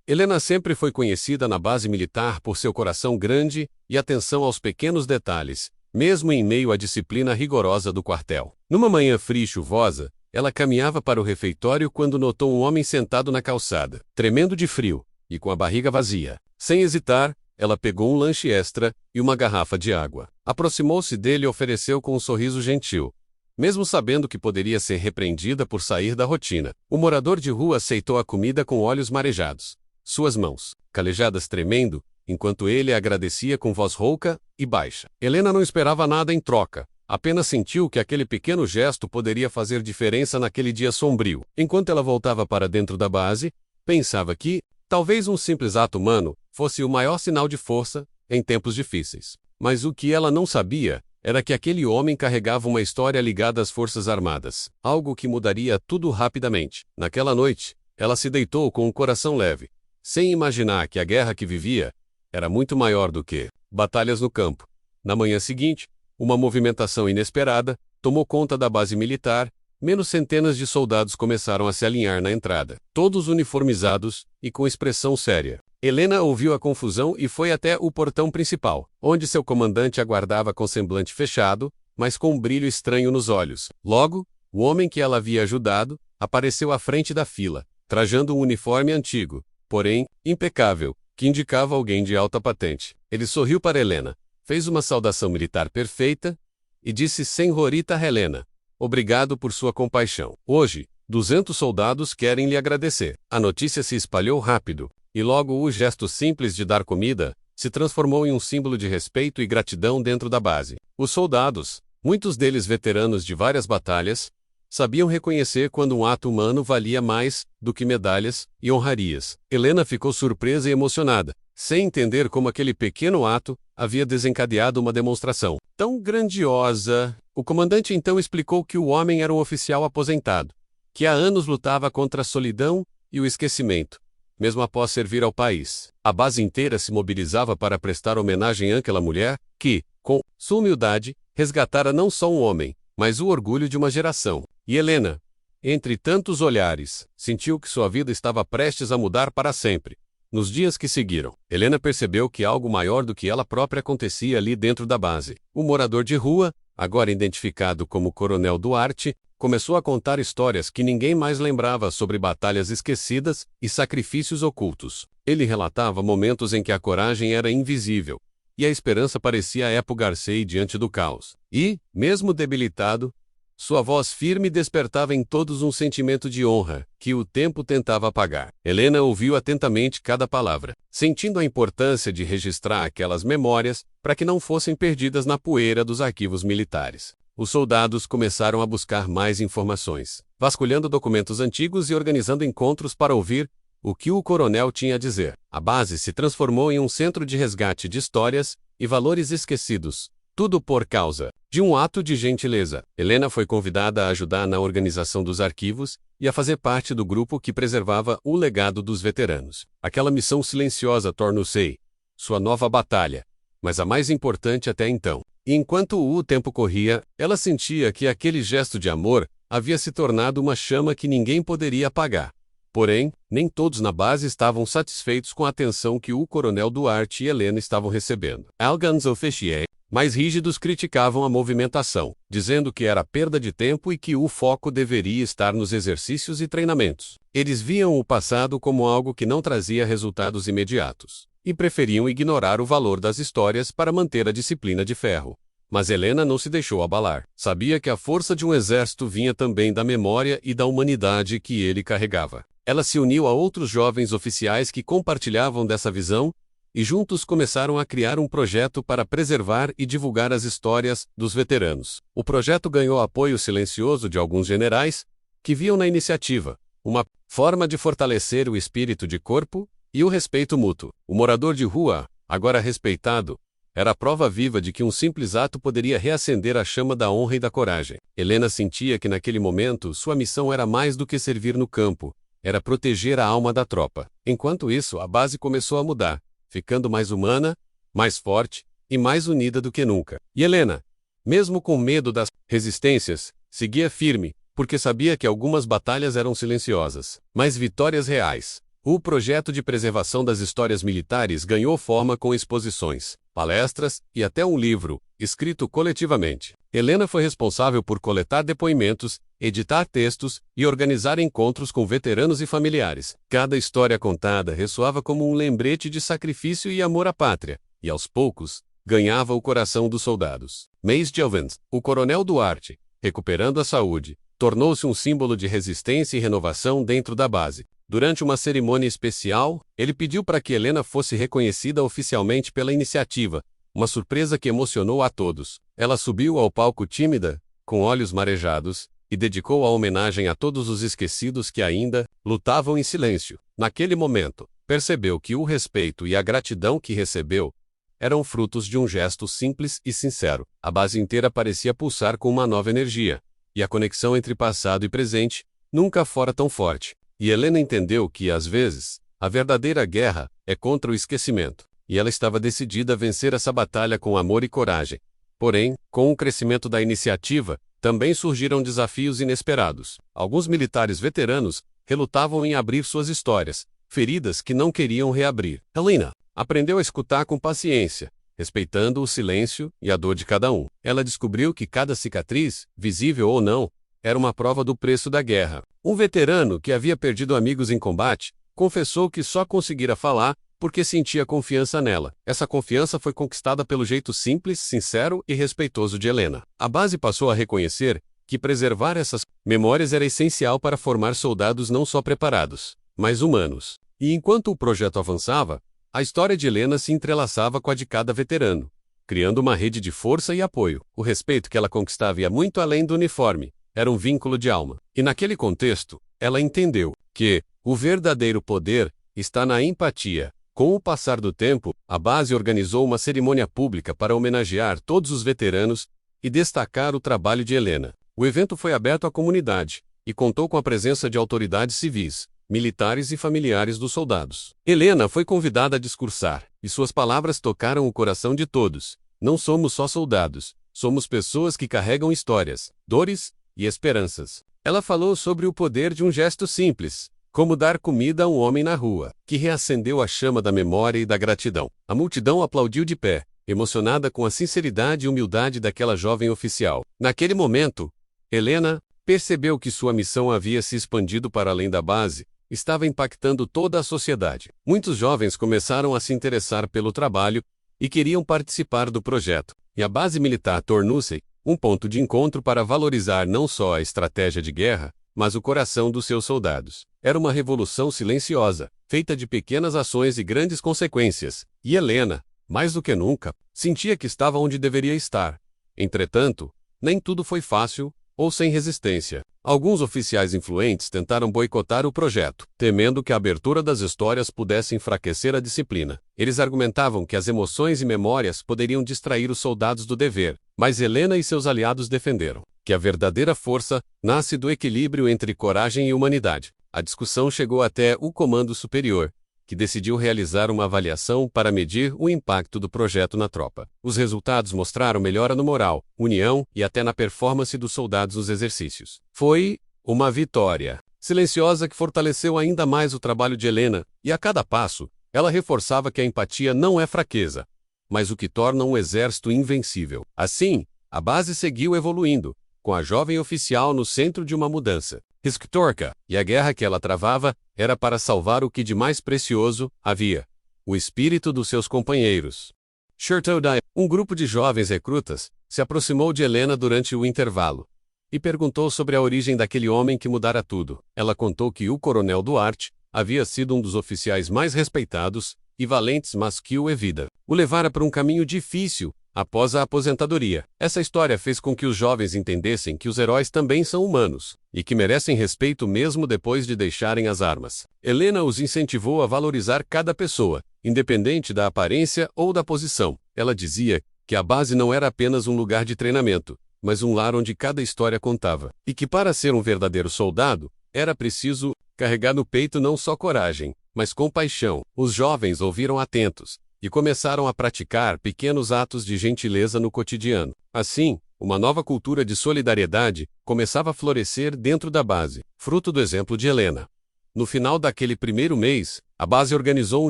Helena sempre foi conhecida na base militar por seu coração grande e atenção aos pequenos detalhes, mesmo em meio à disciplina rigorosa do quartel. Numa manhã fria e chuvosa, ela caminhava para o refeitório quando notou um homem sentado na calçada, tremendo de frio e com a barriga vazia. Sem hesitar, ela pegou um lanche extra e uma garrafa de água. Aproximou-se dele e ofereceu com um sorriso gentil, mesmo sabendo que poderia ser repreendida por sair da rotina. O morador de rua aceitou a comida com olhos marejados, suas mãos calejadas tremendo, enquanto ele a agradecia com voz rouca e baixa. Helena não esperava nada em troca, apenas sentiu que aquele pequeno gesto poderia fazer diferença naquele dia sombrio. Enquanto ela voltava para dentro da base, pensava que, talvez um simples ato humano, fosse o maior sinal de força em tempos difíceis. Mas o que ela não sabia era que aquele homem carregava uma história ligada às Forças Armadas, algo que mudaria tudo rapidamente. Naquela noite, ela se deitou com o coração leve, sem imaginar que a guerra que vivia era muito maior do que batalhas no campo. Na manhã seguinte, uma movimentação inesperada tomou conta da base militar, menos centenas de soldados começaram a se alinhar na entrada, todos uniformizados e com expressão séria. Helena ouviu a confusão e foi até o portão principal, onde seu comandante aguardava com semblante fechado, mas com um brilho estranho nos olhos. Logo, o homem que ela havia ajudado apareceu à frente da fila, trajando um uniforme antigo, porém, impecável, que indicava alguém de alta patente. Ele sorriu para Helena, fez uma saudação militar perfeita e disse: Senhorita Helena, obrigado por sua compaixão. Hoje, 200 soldados querem lhe agradecer. A notícia se espalhou rápido, e logo o gesto simples de dar comida se transformou em um símbolo de respeito e gratidão dentro da base. Os soldados, muitos deles veteranos de várias batalhas, sabiam reconhecer quando um ato humano valia mais do que medalhas e honrarias. Helena ficou surpresa e emocionada, sem entender como aquele pequeno ato havia desencadeado uma demonstração tão grandiosa. O comandante então explicou que o homem era um oficial aposentado, que há anos lutava contra a solidão e o esquecimento, mesmo após servir ao país. A base inteira se mobilizava para prestar homenagem àquela mulher que, com sua humildade, resgatara não só um homem, mas o orgulho de uma geração. E Helena, entre tantos olhares, sentiu que sua vida estava prestes a mudar para sempre. Nos dias que seguiram, Helena percebeu que algo maior do que ela própria acontecia ali dentro da base. O morador de rua, agora identificado como Coronel Duarte, começou a contar histórias que ninguém mais lembrava sobre batalhas esquecidas e sacrifícios ocultos. Ele relatava momentos em que a coragem era invisível e a esperança parecia épugar-se diante do caos. E, mesmo debilitado, sua voz firme despertava em todos um sentimento de honra, que o tempo tentava apagar. Helena ouviu atentamente cada palavra, sentindo a importância de registrar aquelas memórias para que não fossem perdidas na poeira dos arquivos militares. Os soldados começaram a buscar mais informações, vasculhando documentos antigos e organizando encontros para ouvir o que o coronel tinha a dizer. A base se transformou em um centro de resgate de histórias e valores esquecidos, tudo por causa de um ato de gentileza. Helena foi convidada a ajudar na organização dos arquivos e a fazer parte do grupo que preservava o legado dos veteranos. Aquela missão silenciosa tornou-se sua nova batalha, mas a mais importante até então. E enquanto o tempo corria, ela sentia que aquele gesto de amor havia se tornado uma chama que ninguém poderia apagar. Porém, nem todos na base estavam satisfeitos com a atenção que o coronel Duarte e Helena estavam recebendo. Alguns officiais mais rígidos criticavam a movimentação, dizendo que era perda de tempo e que o foco deveria estar nos exercícios e treinamentos. Eles viam o passado como algo que não trazia resultados imediatos, e preferiam ignorar o valor das histórias para manter a disciplina de ferro. Mas Helena não se deixou abalar. Sabia que a força de um exército vinha também da memória e da humanidade que ele carregava. Ela se uniu a outros jovens oficiais que compartilhavam dessa visão, e juntos começaram a criar um projeto para preservar e divulgar as histórias dos veteranos. O projeto ganhou apoio silencioso de alguns generais, que viam na iniciativa uma forma de fortalecer o espírito de corpo e o respeito mútuo. O morador de rua, agora respeitado, era a prova viva de que um simples ato poderia reacender a chama da honra e da coragem. Helena sentia que naquele momento sua missão era mais do que servir no campo, era proteger a alma da tropa. Enquanto isso, a base começou a mudar, ficando mais humana, mais forte e mais unida do que nunca. E Helena, mesmo com medo das resistências, seguia firme, porque sabia que algumas batalhas eram silenciosas, mas vitórias reais O projeto de preservação das histórias militares ganhou forma com exposições, palestras e até um livro, escrito coletivamente. Helena foi responsável por coletar depoimentos, editar textos e organizar encontros com veteranos e familiares. Cada história contada ressoava como um lembrete de sacrifício e amor à pátria, e aos poucos, ganhava o coração dos soldados. Mace Jovens, o coronel Duarte, recuperando a saúde, tornou-se um símbolo de resistência e renovação dentro da base. Durante uma cerimônia especial, ele pediu para que Helena fosse reconhecida oficialmente pela iniciativa, uma surpresa que emocionou a todos. Ela subiu ao palco tímida, com olhos marejados, e dedicou a homenagem a todos os esquecidos que ainda lutavam em silêncio. Naquele momento, percebeu que o respeito e a gratidão que recebeu eram frutos de um gesto simples e sincero. A base inteira parecia pulsar com uma nova energia, e a conexão entre passado e presente nunca fora tão forte. E Helena entendeu que, às vezes, a verdadeira guerra é contra o esquecimento, e ela estava decidida a vencer essa batalha com amor e coragem. Porém, com o crescimento da iniciativa, também surgiram desafios inesperados. Alguns militares veteranos relutavam em abrir suas histórias, feridas que não queriam reabrir. Helena aprendeu a escutar com paciência, respeitando o silêncio e a dor de cada um. Ela descobriu que cada cicatriz, visível ou não, era uma prova do preço da guerra. Um veterano que havia perdido amigos em combate confessou que só conseguira falar porque sentia confiança nela. Essa confiança foi conquistada pelo jeito simples, sincero e respeitoso de Helena. A base passou a reconhecer que preservar essas memórias era essencial para formar soldados não só preparados, mas humanos. E enquanto o projeto avançava, a história de Helena se entrelaçava com a de cada veterano, criando uma rede de força e apoio. O respeito que ela conquistava ia muito além do uniforme. Era um vínculo de alma. E naquele contexto, ela entendeu que o verdadeiro poder está na empatia. Com o passar do tempo, a base organizou uma cerimônia pública para homenagear todos os veteranos e destacar o trabalho de Helena. O evento foi aberto à comunidade e contou com a presença de autoridades civis, militares e familiares dos soldados. Helena foi convidada a discursar, e suas palavras tocaram o coração de todos. Não somos só soldados, somos pessoas que carregam histórias, dores e esperanças. Ela falou sobre o poder de um gesto simples, como dar comida a um homem na rua, que reacendeu a chama da memória e da gratidão. A multidão aplaudiu de pé, emocionada com a sinceridade e humildade daquela jovem oficial. Naquele momento, Helena percebeu que sua missão havia se expandido para além da base, estava impactando toda a sociedade. Muitos jovens começaram a se interessar pelo trabalho e queriam participar do projeto, e a base militar tornou-se um ponto de encontro para valorizar não só a estratégia de guerra, mas o coração dos seus soldados. Era uma revolução silenciosa, feita de pequenas ações e grandes consequências, e Helena, mais do que nunca, sentia que estava onde deveria estar. Entretanto, nem tudo foi fácil ou sem resistência. Alguns oficiais influentes tentaram boicotar o projeto, temendo que a abertura das histórias pudesse enfraquecer a disciplina. Eles argumentavam que as emoções e memórias poderiam distrair os soldados do dever, mas Helena e seus aliados defenderam que a verdadeira força nasce do equilíbrio entre coragem e humanidade. A discussão chegou até o Comando Superior, que decidiu realizar uma avaliação para medir o impacto do projeto na tropa. Os resultados mostraram melhora no moral, união e até na performance dos soldados nos exercícios. Foi uma vitória silenciosa que fortaleceu ainda mais o trabalho de Helena, e a cada passo, ela reforçava que a empatia não é fraqueza, mas o que torna um exército invencível. Assim, a base seguiu evoluindo, com a jovem oficial no centro de uma mudança histórica, e a guerra que ela travava era para salvar o que de mais precioso havia: o espírito dos seus companheiros. Chertodai, um grupo de jovens recrutas, se aproximou de Helena durante o intervalo e perguntou sobre a origem daquele homem que mudara tudo. Ela contou que o coronel Duarte havia sido um dos oficiais mais respeitados e valentes, mas que o Evita o levara para um caminho difícil após a aposentadoria. Essa história fez com que os jovens entendessem que os heróis também são humanos, e que merecem respeito mesmo depois de deixarem as armas. Helena os incentivou a valorizar cada pessoa, independente da aparência ou da posição. Ela dizia que a base não era apenas um lugar de treinamento, mas um lar onde cada história contava, e que para ser um verdadeiro soldado, era preciso carregar no peito não só coragem, mas compaixão. Os jovens ouviram atentos, e começaram a praticar pequenos atos de gentileza no cotidiano. Assim, uma nova cultura de solidariedade começava a florescer dentro da base, fruto do exemplo de Helena. No final daquele primeiro mês, a base organizou um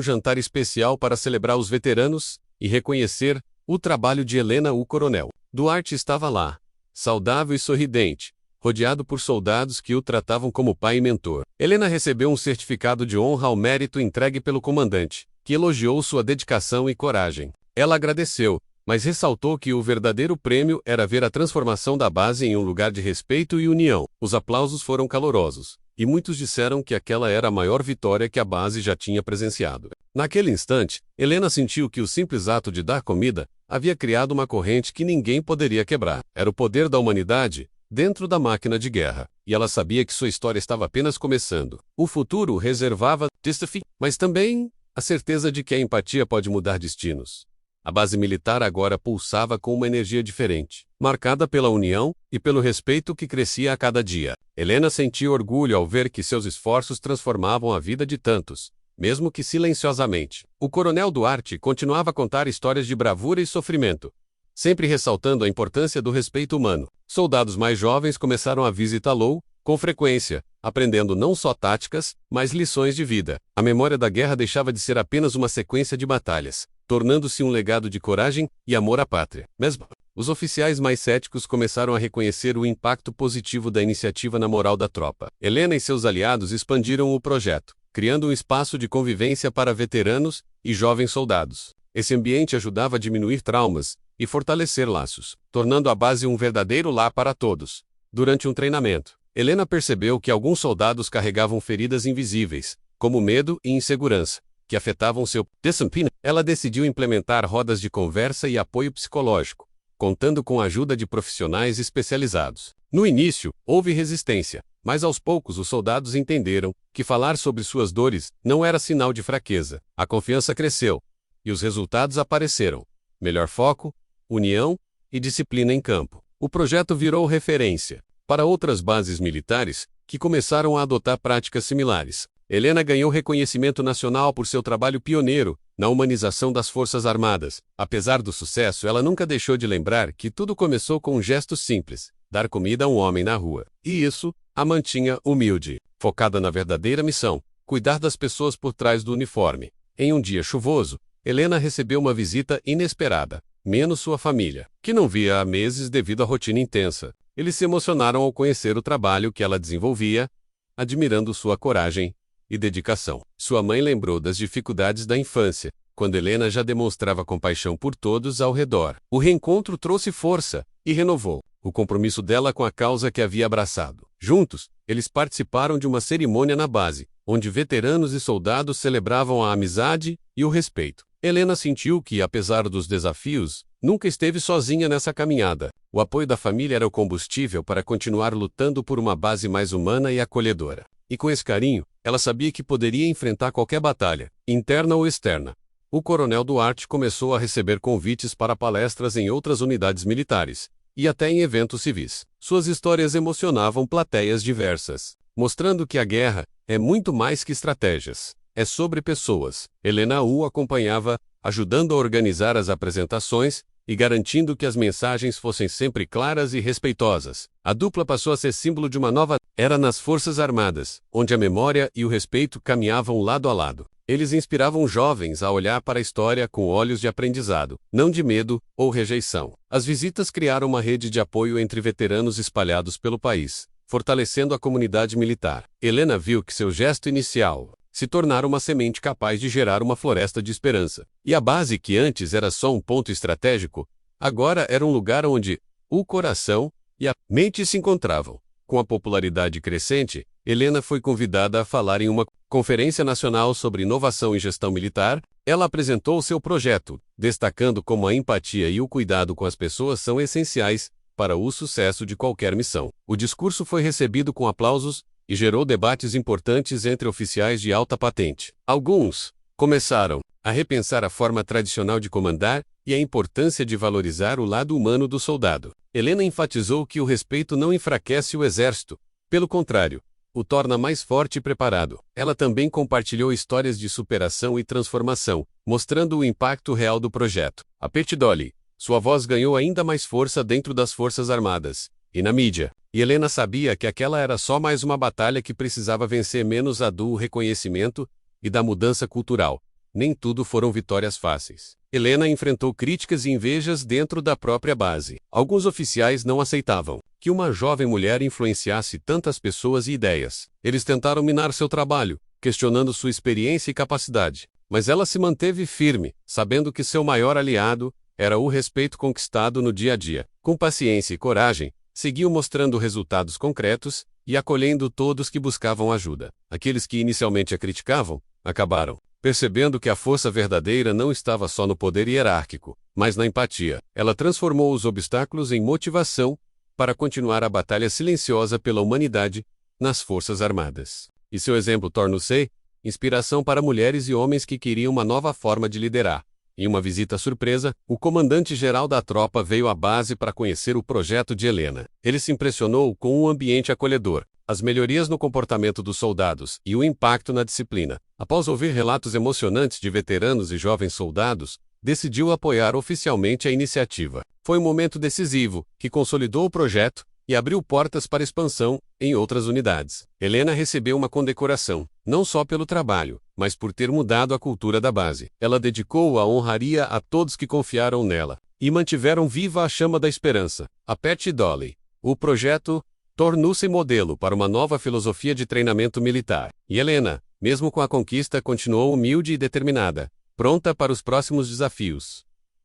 jantar especial para celebrar os veteranos e reconhecer o trabalho de Helena, o coronel. Duarte estava lá, saudável e sorridente, rodeado por soldados que o tratavam como pai e mentor. Helena recebeu um certificado de honra ao mérito entregue pelo comandante, que elogiou sua dedicação e coragem. Ela agradeceu, mas ressaltou que o verdadeiro prêmio era ver a transformação da base em um lugar de respeito e união. Os aplausos foram calorosos, e muitos disseram que aquela era a maior vitória que a base já tinha presenciado. Naquele instante, Helena sentiu que o simples ato de dar comida havia criado uma corrente que ninguém poderia quebrar. Era o poder da humanidade dentro da máquina de guerra, e ela sabia que sua história estava apenas começando. O futuro reservava desafio, mas também a certeza de que a empatia pode mudar destinos. A base militar agora pulsava com uma energia diferente, marcada pela união e pelo respeito que crescia a cada dia. Helena sentia orgulho ao ver que seus esforços transformavam a vida de tantos, mesmo que silenciosamente. O coronel Duarte continuava a contar histórias de bravura e sofrimento, sempre ressaltando a importância do respeito humano. Soldados mais jovens começaram a visitá-lo com frequência, aprendendo não só táticas, mas lições de vida. A memória da guerra deixava de ser apenas uma sequência de batalhas, tornando-se um legado de coragem e amor à pátria. Mesmo os oficiais mais céticos começaram a reconhecer o impacto positivo da iniciativa na moral da tropa. Helena e seus aliados expandiram o projeto, criando um espaço de convivência para veteranos e jovens soldados. Esse ambiente ajudava a diminuir traumas e fortalecer laços, tornando a base um verdadeiro lar para todos. Durante um treinamento, Helena percebeu que alguns soldados carregavam feridas invisíveis, como medo e insegurança, que afetavam seu desempenho. Ela decidiu implementar rodas de conversa e apoio psicológico, contando com a ajuda de profissionais especializados. No início, houve resistência, mas aos poucos os soldados entenderam que falar sobre suas dores não era sinal de fraqueza. A confiança cresceu, e os resultados apareceram: melhor foco, união e disciplina em campo. O projeto virou referência para outras bases militares, que começaram a adotar práticas similares. Helena ganhou reconhecimento nacional por seu trabalho pioneiro na humanização das Forças Armadas. Apesar do sucesso, ela nunca deixou de lembrar que tudo começou com um gesto simples: dar comida a um homem na rua. E isso a mantinha humilde, focada na verdadeira missão: cuidar das pessoas por trás do uniforme. Em um dia chuvoso, Helena recebeu uma visita inesperada, menos sua família, que não via há meses devido à rotina intensa. Eles se emocionaram ao conhecer o trabalho que ela desenvolvia, admirando sua coragem e dedicação. Sua mãe lembrou das dificuldades da infância, quando Helena já demonstrava compaixão por todos ao redor. O reencontro trouxe força e renovou o compromisso dela com a causa que havia abraçado. Juntos, eles participaram de uma cerimônia na base, onde veteranos e soldados celebravam a amizade e o respeito. Helena sentiu que, apesar dos desafios, nunca esteve sozinha nessa caminhada. O apoio da família era o combustível para continuar lutando por uma base mais humana e acolhedora. E com esse carinho, ela sabia que poderia enfrentar qualquer batalha, interna ou externa. O coronel Duarte começou a receber convites para palestras em outras unidades militares, e até em eventos civis. Suas histórias emocionavam plateias diversas, mostrando que a guerra é muito mais que estratégias. É sobre pessoas. Helena o acompanhava, ajudando a organizar as apresentações e garantindo que as mensagens fossem sempre claras e respeitosas. A dupla passou a ser símbolo de uma nova era nas Forças Armadas, onde a memória e o respeito caminhavam lado a lado. Eles inspiravam jovens a olhar para a história com olhos de aprendizado, não de medo ou rejeição. As visitas criaram uma rede de apoio entre veteranos espalhados pelo país, fortalecendo a comunidade militar. Helena viu que seu gesto inicial se tornara uma semente capaz de gerar uma floresta de esperança. E a base, que antes era só um ponto estratégico, agora era um lugar onde o coração e a mente se encontravam. Com a popularidade crescente, Helena foi convidada a falar em uma conferência nacional sobre inovação e gestão militar. Ela apresentou seu projeto, destacando como a empatia e o cuidado com as pessoas são essenciais para o sucesso de qualquer missão. O discurso foi recebido com aplausos e gerou debates importantes entre oficiais de alta patente. Alguns começaram a repensar a forma tradicional de comandar e a importância de valorizar o lado humano do soldado. Helena enfatizou que o respeito não enfraquece o exército, pelo contrário, o torna mais forte e preparado. Ela também compartilhou histórias de superação e transformação, mostrando o impacto real do projeto. A Petidoli, sua voz ganhou ainda mais força dentro das Forças Armadas e na mídia. E Helena sabia que aquela era só mais uma batalha que precisava vencer, menos a do reconhecimento e da mudança cultural. Nem tudo foram vitórias fáceis. Helena enfrentou críticas e invejas dentro da própria base. Alguns oficiais não aceitavam que uma jovem mulher influenciasse tantas pessoas e ideias. Eles tentaram minar seu trabalho, questionando sua experiência e capacidade. Mas ela se manteve firme, sabendo que seu maior aliado era o respeito conquistado no dia a dia. Com paciência e coragem, seguiu mostrando resultados concretos e acolhendo todos que buscavam ajuda. Aqueles que inicialmente a criticavam, acabaram percebendo que a força verdadeira não estava só no poder hierárquico, mas na empatia. Ela transformou os obstáculos em motivação para continuar a batalha silenciosa pela humanidade nas Forças Armadas. E seu exemplo torna-se inspiração para mulheres e homens que queriam uma nova forma de liderar. Em uma visita surpresa, o comandante-geral da tropa veio à base para conhecer o projeto de Helena. Ele se impressionou com um ambiente acolhedor, as melhorias no comportamento dos soldados e o impacto na disciplina. Após ouvir relatos emocionantes de veteranos e jovens soldados, decidiu apoiar oficialmente a iniciativa. Foi um momento decisivo, que consolidou o projeto e abriu portas para expansão em outras unidades. Helena recebeu uma condecoração, não só pelo trabalho, mas por ter mudado a cultura da base. Ela dedicou a honraria a todos que confiaram nela e mantiveram viva a chama da esperança. A Pat Dolly. O projeto tornou-se modelo para uma nova filosofia de treinamento militar. E Helena, mesmo com a conquista, continuou humilde e determinada, pronta para os próximos desafios.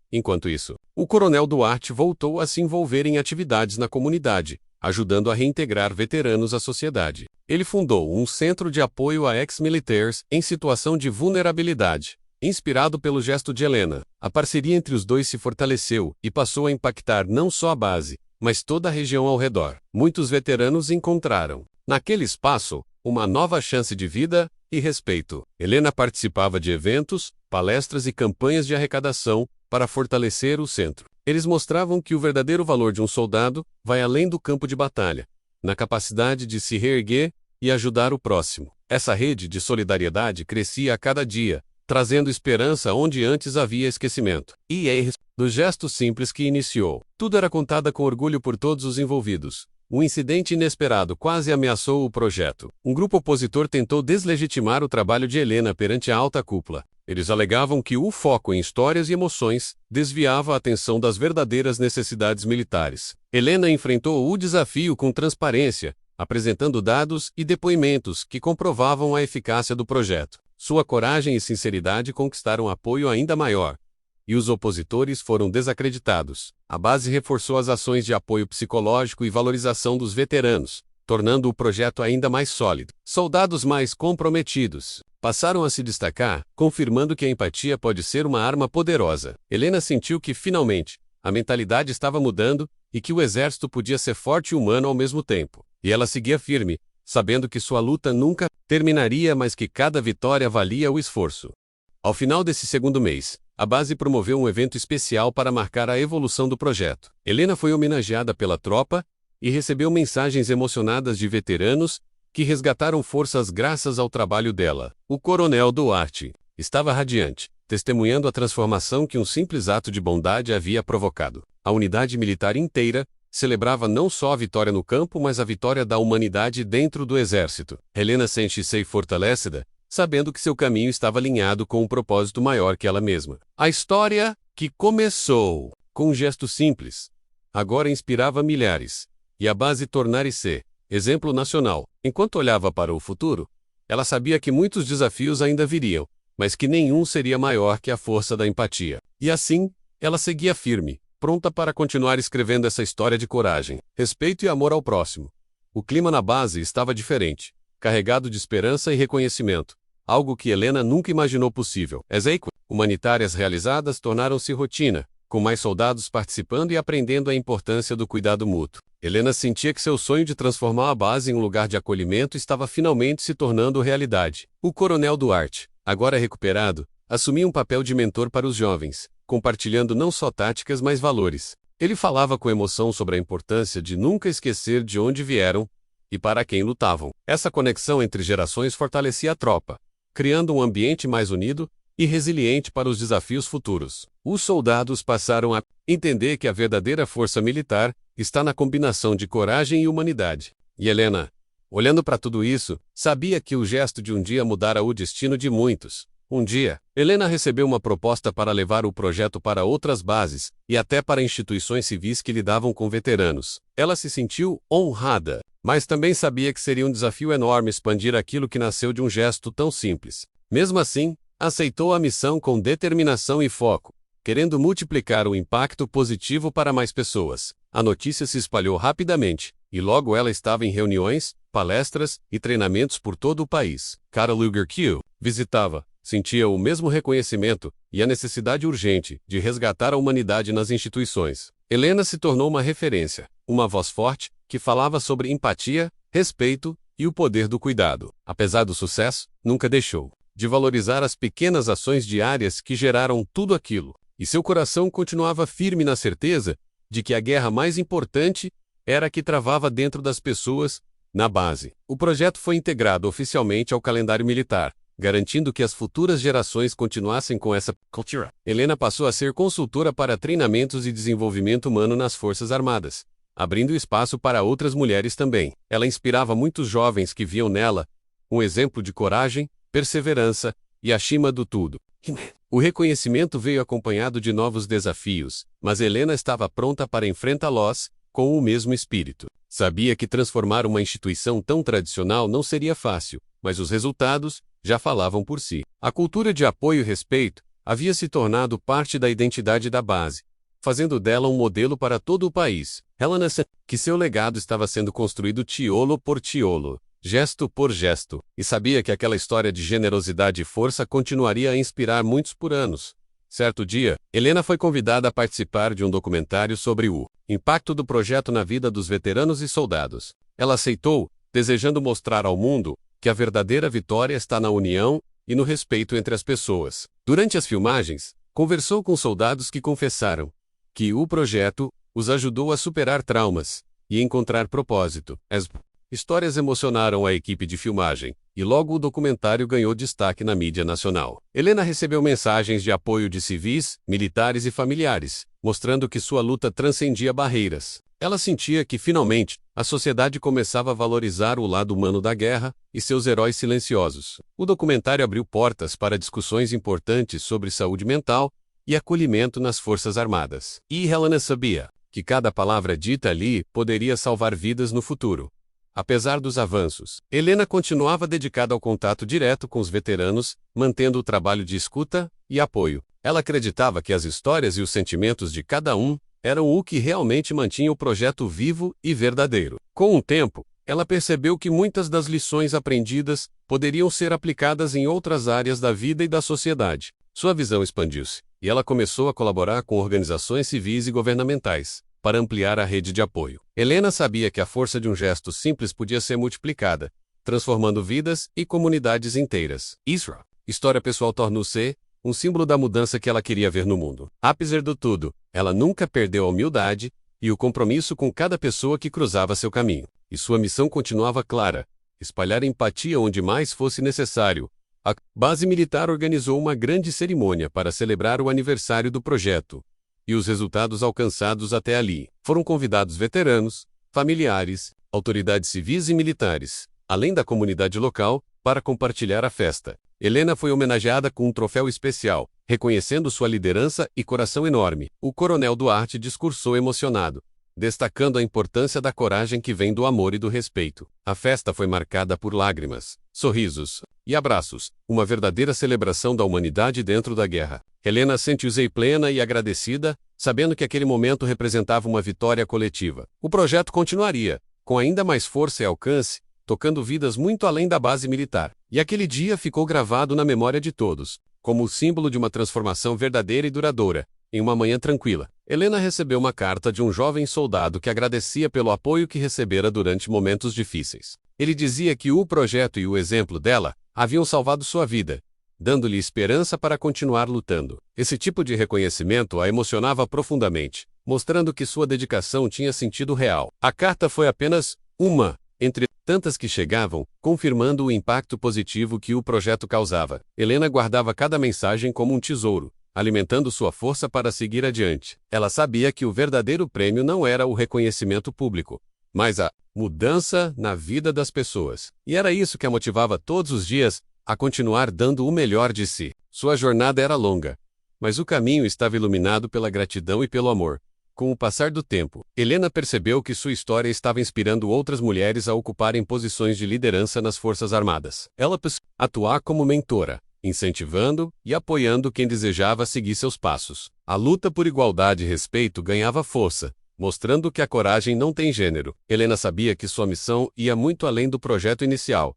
Enquanto isso, o coronel Duarte voltou a se envolver em atividades na comunidade, ajudando a reintegrar veteranos à sociedade. Ele fundou um centro de apoio a ex-militares em situação de vulnerabilidade. Inspirado pelo gesto de Helena, a parceria entre os dois se fortaleceu e passou a impactar não só a base, mas toda a região ao redor. Muitos veteranos encontraram, naquele espaço, uma nova chance de vida e respeito. Helena participava de eventos, palestras e campanhas de arrecadação para fortalecer o centro. Eles mostravam que o verdadeiro valor de um soldado vai além do campo de batalha, na capacidade de se reerguer e ajudar o próximo. Essa rede de solidariedade crescia a cada dia, trazendo esperança onde antes havia esquecimento. E é do gesto simples que iniciou. Tudo era contada com orgulho por todos os envolvidos. Um incidente inesperado quase ameaçou o projeto. Um grupo opositor tentou deslegitimar o trabalho de Helena perante a alta cúpula. Eles alegavam que o foco em histórias e emoções desviava a atenção das verdadeiras necessidades militares. Helena enfrentou o desafio com transparência, apresentando dados e depoimentos que comprovavam a eficácia do projeto. Sua coragem e sinceridade conquistaram apoio ainda maior, e os opositores foram desacreditados. A base reforçou as ações de apoio psicológico e valorização dos veteranos, tornando o projeto ainda mais sólido. Soldados mais comprometidos passaram a se destacar, confirmando que a empatia pode ser uma arma poderosa. Helena sentiu que, finalmente, a mentalidade estava mudando e que o exército podia ser forte e humano ao mesmo tempo. E ela seguia firme, sabendo que sua luta nunca terminaria, mas que cada vitória valia o esforço. Ao final desse segundo mês, a base promoveu um evento especial para marcar a evolução do projeto. Helena foi homenageada pela tropa e recebeu mensagens emocionadas de veteranos que resgataram forças graças ao trabalho dela. O coronel Duarte estava radiante, testemunhando a transformação que um simples ato de bondade havia provocado. A unidade militar inteira celebrava não só a vitória no campo, mas a vitória da humanidade dentro do exército. Helena sente-se fortalecida, sabendo que seu caminho estava alinhado com um propósito maior que ela mesma. A história, que começou com um gesto simples, agora inspirava milhares, e a base tornar-se exemplo nacional. Enquanto olhava para o futuro, ela sabia que muitos desafios ainda viriam, mas que nenhum seria maior que a força da empatia. E assim, ela seguia firme, pronta para continuar escrevendo essa história de coragem, respeito e amor ao próximo. O clima na base estava diferente, carregado de esperança e reconhecimento, algo que Helena nunca imaginou possível. As humanitárias realizadas tornaram-se rotina, com mais soldados participando e aprendendo a importância do cuidado mútuo. Helena sentia que seu sonho de transformar a base em um lugar de acolhimento estava finalmente se tornando realidade. O coronel Duarte, agora recuperado, assumia um papel de mentor para os jovens, compartilhando não só táticas mas valores. Ele falava com emoção sobre a importância de nunca esquecer de onde vieram e para quem lutavam. Essa conexão entre gerações fortalecia a tropa, criando um ambiente mais unido e resiliente para os desafios futuros. Os soldados passaram a entender que a verdadeira força militar está na combinação de coragem e humanidade. E Helena, olhando para tudo isso, sabia que o gesto de um dia mudara o destino de muitos. Um dia, Helena recebeu uma proposta para levar o projeto para outras bases e até para instituições civis que lidavam com veteranos. Ela se sentiu honrada, mas também sabia que seria um desafio enorme expandir aquilo que nasceu de um gesto tão simples. Mesmo assim, aceitou a missão com determinação e foco, querendo multiplicar o impacto positivo para mais pessoas. A notícia se espalhou rapidamente, e logo ela estava em reuniões, palestras e treinamentos por todo o país. Carol Luger Q visitava, sentia o mesmo reconhecimento e a necessidade urgente de resgatar a humanidade nas instituições. Helena se tornou uma referência, uma voz forte que falava sobre empatia, respeito e o poder do cuidado. Apesar do sucesso, nunca deixou de valorizar as pequenas ações diárias que geraram tudo aquilo, e seu coração continuava firme na certeza de que a guerra mais importante era a que travava dentro das pessoas, na base. O projeto foi integrado oficialmente ao calendário militar, garantindo que as futuras gerações continuassem com essa cultura. Helena passou a ser consultora para treinamentos e desenvolvimento humano nas Forças Armadas, abrindo espaço para outras mulheres também. Ela inspirava muitos jovens que viam nela um exemplo de coragem, perseverança e, acima do tudo, o reconhecimento veio acompanhado de novos desafios, mas Helena estava pronta para enfrentá-los com o mesmo espírito. Sabia que transformar uma instituição tão tradicional não seria fácil, mas os resultados já falavam por si. A cultura de apoio e respeito havia se tornado parte da identidade da base, fazendo dela um modelo para todo o país. Helena sabia que seu legado estava sendo construído tiolo por tiolo, gesto por gesto, e sabia que aquela história de generosidade e força continuaria a inspirar muitos por anos. Certo dia, Helena foi convidada a participar de um documentário sobre o impacto do projeto na vida dos veteranos e soldados. Ela aceitou, desejando mostrar ao mundo que a verdadeira vitória está na união e no respeito entre as pessoas. Durante as filmagens, conversou com soldados que confessaram que o projeto os ajudou a superar traumas e encontrar propósito. As histórias emocionaram a equipe de filmagem, e logo o documentário ganhou destaque na mídia nacional. Helena recebeu mensagens de apoio de civis, militares e familiares, mostrando que sua luta transcendia barreiras. Ela sentia que, finalmente, a sociedade começava a valorizar o lado humano da guerra e seus heróis silenciosos. O documentário abriu portas para discussões importantes sobre saúde mental e acolhimento nas Forças Armadas. E Helena sabia que cada palavra dita ali poderia salvar vidas no futuro. Apesar dos avanços, Helena continuava dedicada ao contato direto com os veteranos, mantendo o trabalho de escuta e apoio. Ela acreditava que as histórias e os sentimentos de cada um eram o que realmente mantinha o projeto vivo e verdadeiro. Com o tempo, ela percebeu que muitas das lições aprendidas poderiam ser aplicadas em outras áreas da vida e da sociedade. Sua visão expandiu-se, e ela começou a colaborar com organizações civis e governamentais para ampliar a rede de apoio. Helena sabia que a força de um gesto simples podia ser multiplicada, transformando vidas e comunidades inteiras. Sua história pessoal tornou-se um símbolo da mudança que ela queria ver no mundo. Apesar de tudo, ela nunca perdeu a humildade e o compromisso com cada pessoa que cruzava seu caminho. E sua missão continuava clara: espalhar empatia onde mais fosse necessário. A base militar organizou uma grande cerimônia para celebrar o aniversário do projeto e os resultados alcançados até ali. Foram convidados veteranos, familiares, autoridades civis e militares, além da comunidade local, para compartilhar a festa. Helena foi homenageada com um troféu especial, reconhecendo sua liderança e coração enorme. O coronel Duarte discursou emocionado, destacando a importância da coragem que vem do amor e do respeito. A festa foi marcada por lágrimas, sorrisos e abraços, uma verdadeira celebração da humanidade dentro da guerra. Helena sentiu-se plena e agradecida, sabendo que aquele momento representava uma vitória coletiva. O projeto continuaria, com ainda mais força e alcance, tocando vidas muito além da base militar. E aquele dia ficou gravado na memória de todos, como o símbolo de uma transformação verdadeira e duradoura. Em uma manhã tranquila, Helena recebeu uma carta de um jovem soldado que agradecia pelo apoio que recebera durante momentos difíceis. Ele dizia que o projeto e o exemplo dela haviam salvado sua vida, dando-lhe esperança para continuar lutando. Esse tipo de reconhecimento a emocionava profundamente, mostrando que sua dedicação tinha sentido real. A carta foi apenas uma entre tantas que chegavam, confirmando o impacto positivo que o projeto causava. Helena guardava cada mensagem como um tesouro, alimentando sua força para seguir adiante. Ela sabia que o verdadeiro prêmio não era o reconhecimento público, mas a mudança na vida das pessoas. E era isso que a motivava todos os dias a continuar dando o melhor de si. Sua jornada era longa, mas o caminho estava iluminado pela gratidão e pelo amor. Com o passar do tempo, Helena percebeu que sua história estava inspirando outras mulheres a ocuparem posições de liderança nas Forças Armadas. Ela passou a atuar como mentora, incentivando e apoiando quem desejava seguir seus passos. A luta por igualdade e respeito ganhava força, mostrando que a coragem não tem gênero. Helena sabia que sua missão ia muito além do projeto inicial,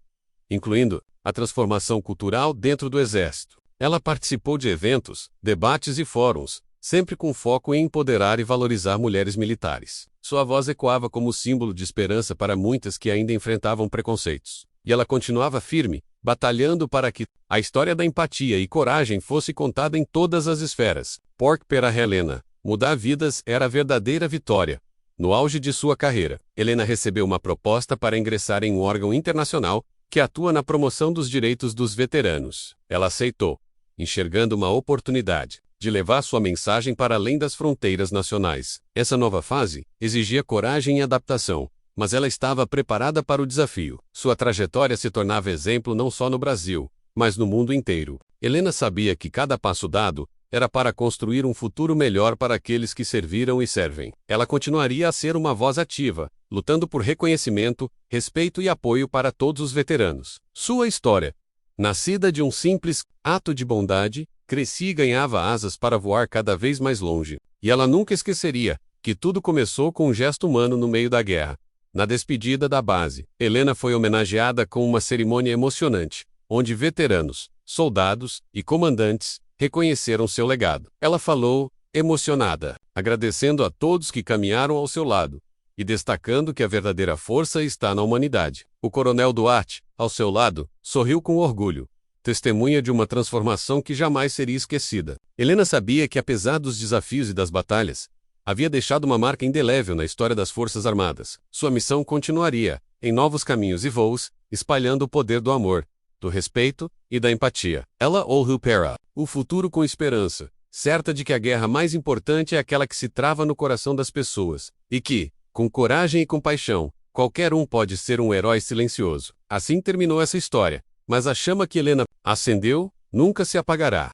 incluindo a transformação cultural dentro do Exército. Ela participou de eventos, debates e fóruns, sempre com foco em empoderar e valorizar mulheres militares. Sua voz ecoava como símbolo de esperança para muitas que ainda enfrentavam preconceitos. E ela continuava firme, batalhando para que a história da empatia e coragem fosse contada em todas as esferas. Porque para Helena, mudar vidas era a verdadeira vitória. No auge de sua carreira, Helena recebeu uma proposta para ingressar em um órgão internacional que atua na promoção dos direitos dos veteranos. Ela aceitou, enxergando uma oportunidade de levar sua mensagem para além das fronteiras nacionais. Essa nova fase exigia coragem e adaptação, mas ela estava preparada para o desafio. Sua trajetória se tornava exemplo não só no Brasil, mas no mundo inteiro. Helena sabia que cada passo dado era para construir um futuro melhor para aqueles que serviram e servem. Ela continuaria a ser uma voz ativa, lutando por reconhecimento, respeito e apoio para todos os veteranos. Sua história, nascida de um simples ato de bondade, crescia e ganhava asas para voar cada vez mais longe. E ela nunca esqueceria que tudo começou com um gesto humano no meio da guerra. Na despedida da base, Helena foi homenageada com uma cerimônia emocionante, onde veteranos, soldados e comandantes reconheceram seu legado. Ela falou, emocionada, agradecendo a todos que caminharam ao seu lado e destacando que a verdadeira força está na humanidade. O coronel Duarte, ao seu lado, sorriu com orgulho, testemunha de uma transformação que jamais seria esquecida. Helena sabia que, apesar dos desafios e das batalhas, havia deixado uma marca indelével na história das Forças Armadas. Sua missão continuaria, em novos caminhos e voos, espalhando o poder do amor, do respeito e da empatia. Ela olhou para o futuro com esperança, certa de que a guerra mais importante é aquela que se trava no coração das pessoas, e que, com coragem e compaixão, qualquer um pode ser um herói silencioso. Assim terminou essa história, mas a chama que Helena acendeu nunca se apagará.